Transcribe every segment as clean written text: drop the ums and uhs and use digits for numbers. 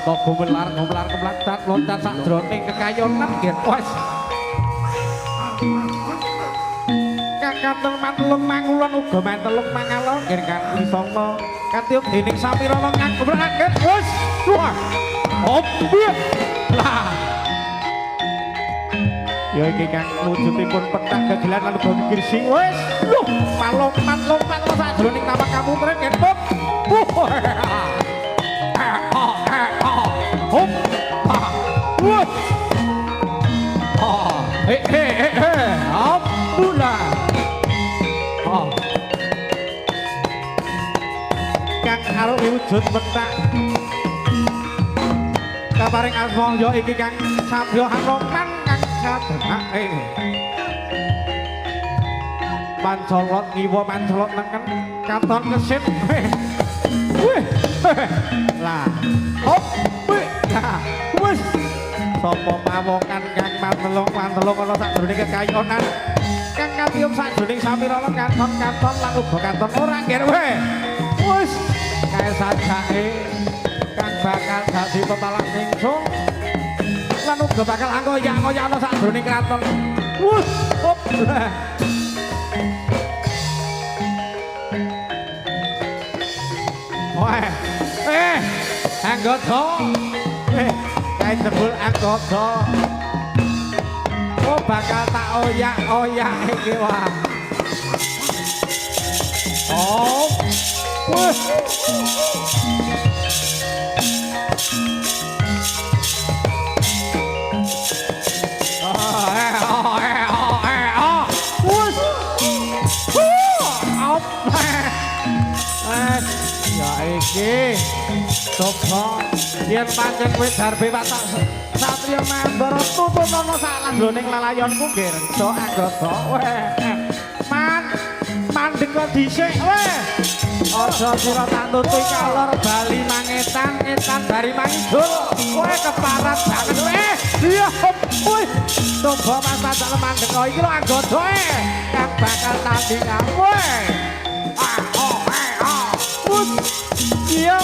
kok gumelar kemlak loncat sakjroning kekayonan nggih wes kakang mantelung mangulon uga mantelung mangalon nggih kang wisana katiup dening samirana kang gumraken wes wah hop lah ya iki kang wujudipun petak gagelan lan uga girsing wes lho lompat sakjroning nama kamu tren nggih hop hop wah hop pula kang karo wujud petak kaparing asma ya iki kang sabya hanoman kang sadhake pancolot ngiwa pancolot neken katon kesit lah hop lah wis sapa pawokan kang mantelung ana sakjroning kekayonan kang katiup sakjroning samirana kanton lan uga kanton ora nggih wis kae sajake kang bakal dadi petalang ingsun lan uga bakal anggoyak-ngoyak ana sakjroning kraton wis hop anggota kae jebul anggota oh bakal tak oyak-oyak iki wah oh wah iki coba yen pancen kowe darbe watak satriya mandara tutun ana sak langgoning lalayonku nggih reca anggota mandek dhisik aja sira tak tutu kalor bali mangetan dari mangidul kowe keparat banget iya wih coba mas tak mandek iki lho anggota kang bakal tanding kowe iya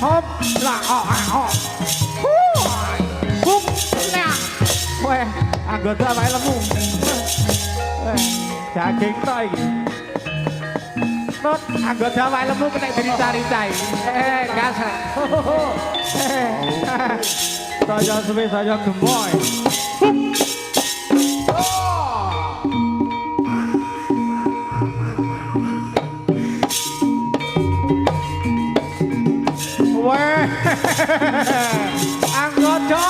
hop lah bum nah weh anggota wae lemu daging to iki not anggota wae lemu kena dicari-cari gas saya suwe saya gemoy anggota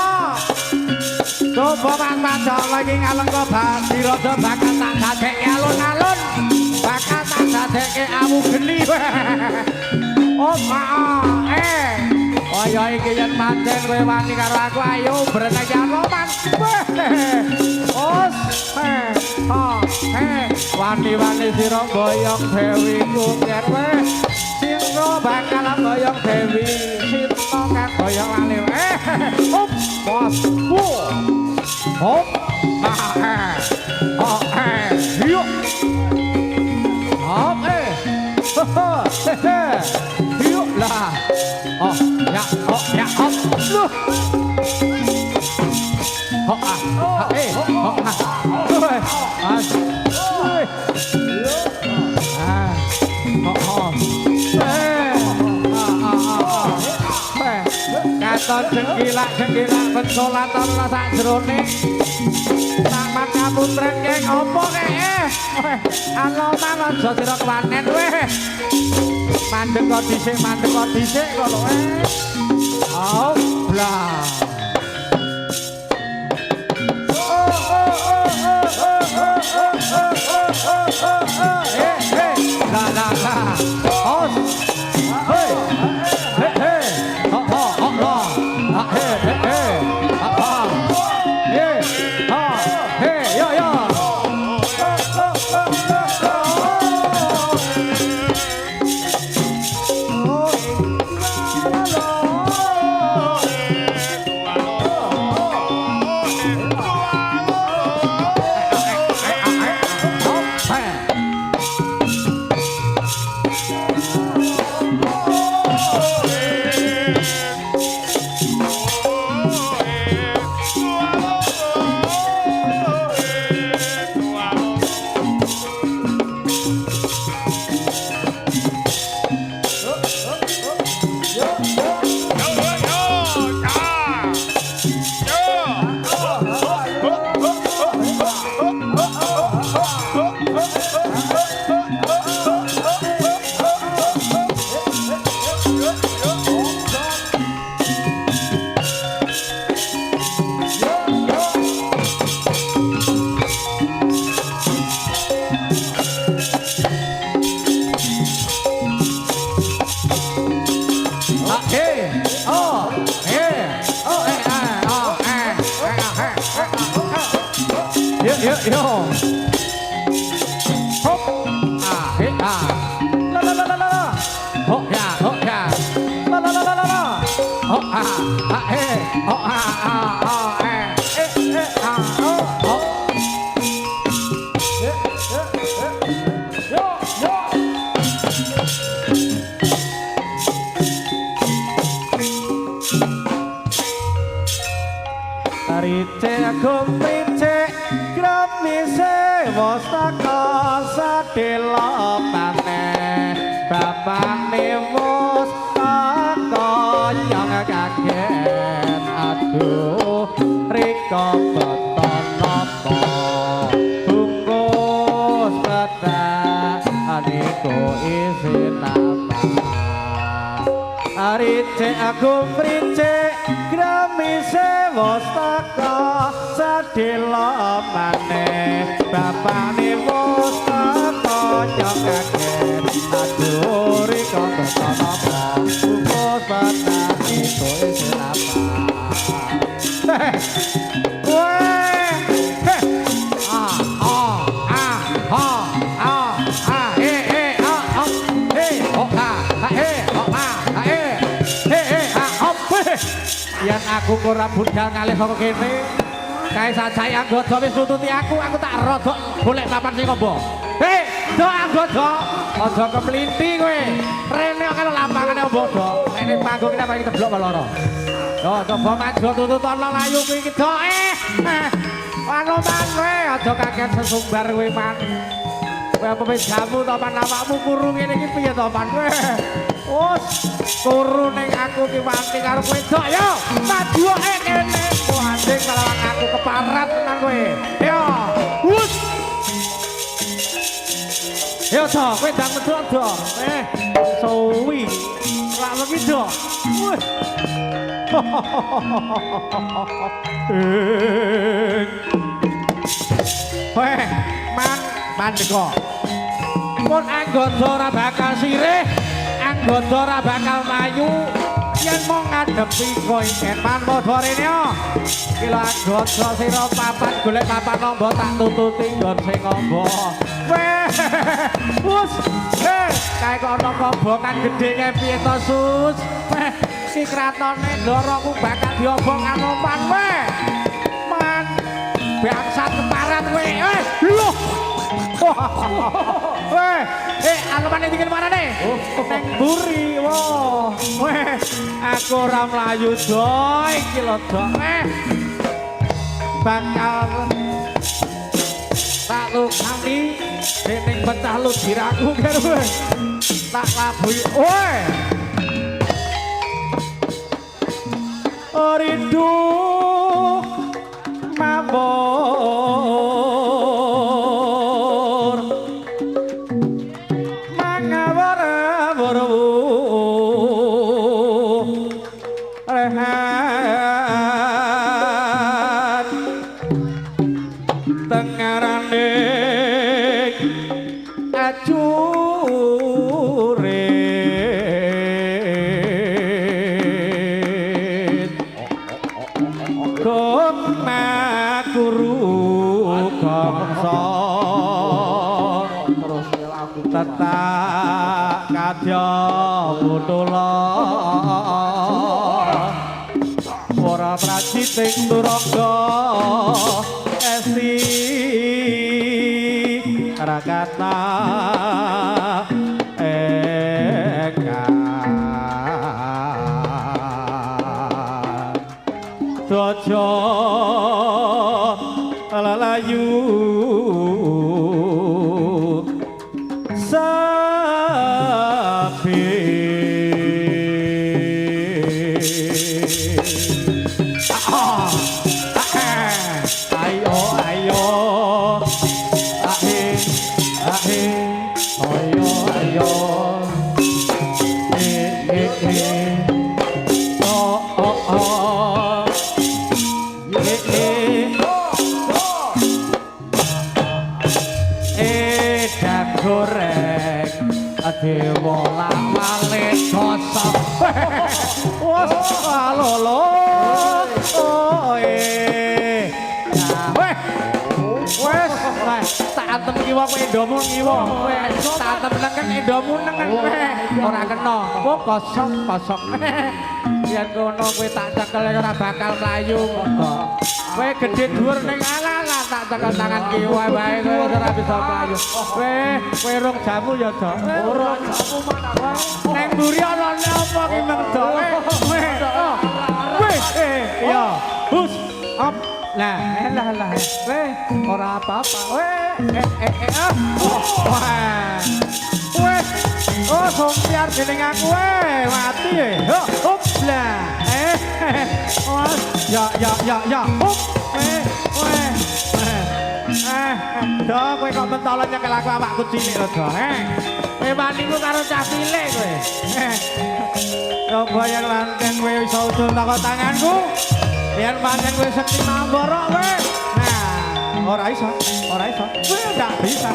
coba mas lagi ngalengko bati rada bakal tak dadekke alun-alun bakal tak dadekke awu geni oh kaya iki yen pancen kowe wani karo aku ayo berenang roman wani-wani sira boyong dewi kunger sira bakal boyong dewi sita kang boyong wali bos hop yuk hop yuk lah ya hop lu katon jengkilak pensolaton sak jroning taman kaputren geng opo anoman aja sira kewanen mandek kok dhisik kok lho oh blah yo. Hop, he la la la la la. Hop ya, la la la la la la. Hop he, hop hop. Yo, yo. Rice aku rice gramise wastaka sadelo maneh bapakne wastaka nyang kaget aduh rika beton napa bungkus petak aniku isin apa rice aku rice gramise wastaka sadelo maneh bapakne wastaka nyok kaget aduh rika beton apa bungkus petak itu isin apa yen aku ora budal ngalih saka kene kae sajae anggodo wis nututi aku tak rodok golek papan sing kombo do anggodo aja keplinti kowe rene karo lampangane ombo do nek ning panggung iki apa teblok loro do coba maju tutut ana layu kuwi iki do anu man kowe aja kaget sesumbar kowe man kowe apa wis jamu to pan awakmu kuru ngene iki piye to pan kowe turu ning aku ki wanti karo kowe dok yo maju kene kuanding kelawan aku keparat tenan kowe yo wus yo to kowe ndang medhok dok suwi lak legi dok weh man deko pun anggodo ora bakal sirih anggodo ora bakal mayu yen mung ngadepi kowe man padha rene yo kilo anggodo sira papan golek papan nombo tak tututi nggon sing ngombo wes kae kok ana kobongan gedhe kae piye to sus si kratone ndoroku bakal diobong karo man man bangsat keparat kowe lho anu maneh dikene manane neng mburi aku ora mlayu do iki lho dok bakal tak lukani dening betah lu diraku karo tak labui rindu mabur mangawar rehat tengarane acure tetak kadya mutula ora prajiting turangga esti rakata eka dojo lalayu dewa lawale gosok lolo weh ngiwa kowe endomu ngiwa. Kowe tak temen kan endomu neng kowe. Ora kena. Kok kosong. Yen kono kowe tak cekel ora bakal mlayu kok. Kowe gedhe dhuwur ning ala tak cekel tangan kiwa wae kowe ora bisa mlayu. Kowe rong jamu ya, Dok. Ora jamu mana. Neng mburi ana apa ki Mang Dok? Iya. Hus up. Lah, ora apa-apa. Oh, sompiar dening aku mati hop lah. Ya. Hop. Dok, kowe kok mentolo nyekel aku awakku cilik lho, Dok. Kowe maniku karo cah cilik kowe. Coba yang lanteng kowe iso usul toko tanganku. Yen pancen kowe sekti mamborok kowe. Nah, ora iso. Kowe ndak bisa.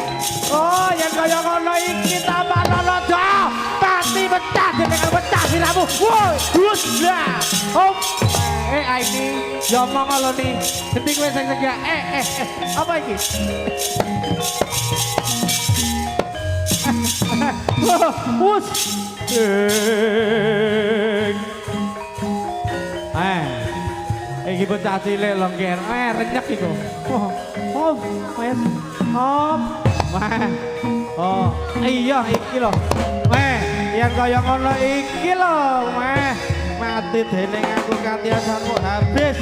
Oh, yen kaya ngono iki tambah lodo. Pasti pecah dening pecah siramu. Woi, dus lah. Hop. Aini, yo mama lo nih. Genti kowe sing segak. Apa iki? Wus. Iki bocah cilik longger. Renyek iku. Wes. Oh, iya iki lho. Yen kaya ngono iki lho, mati dening aku katiasanmu habis.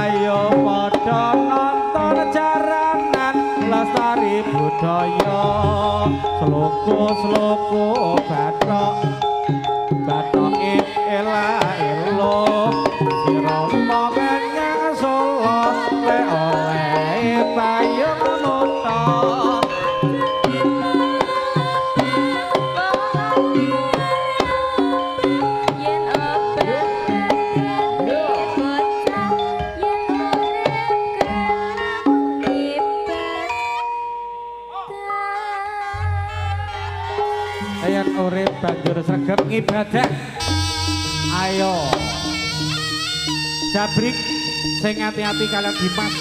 ayo padha nonton jaranan lestari budaya sloko bathok ela-elo sira menyang Solo le oleh payung nonton yen urip banjur sregep ngibadah ayo Jabrik sing ati-ati kalian Dimas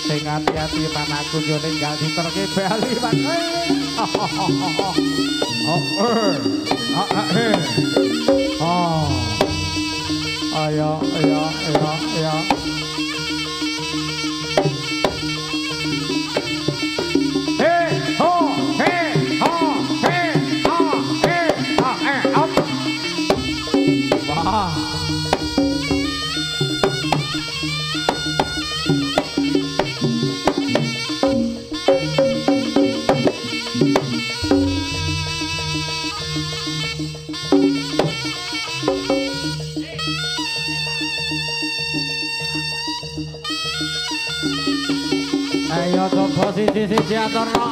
sing ati-ati panaku yo ninggal diterke bali Mas ayo ayo coba siji aturno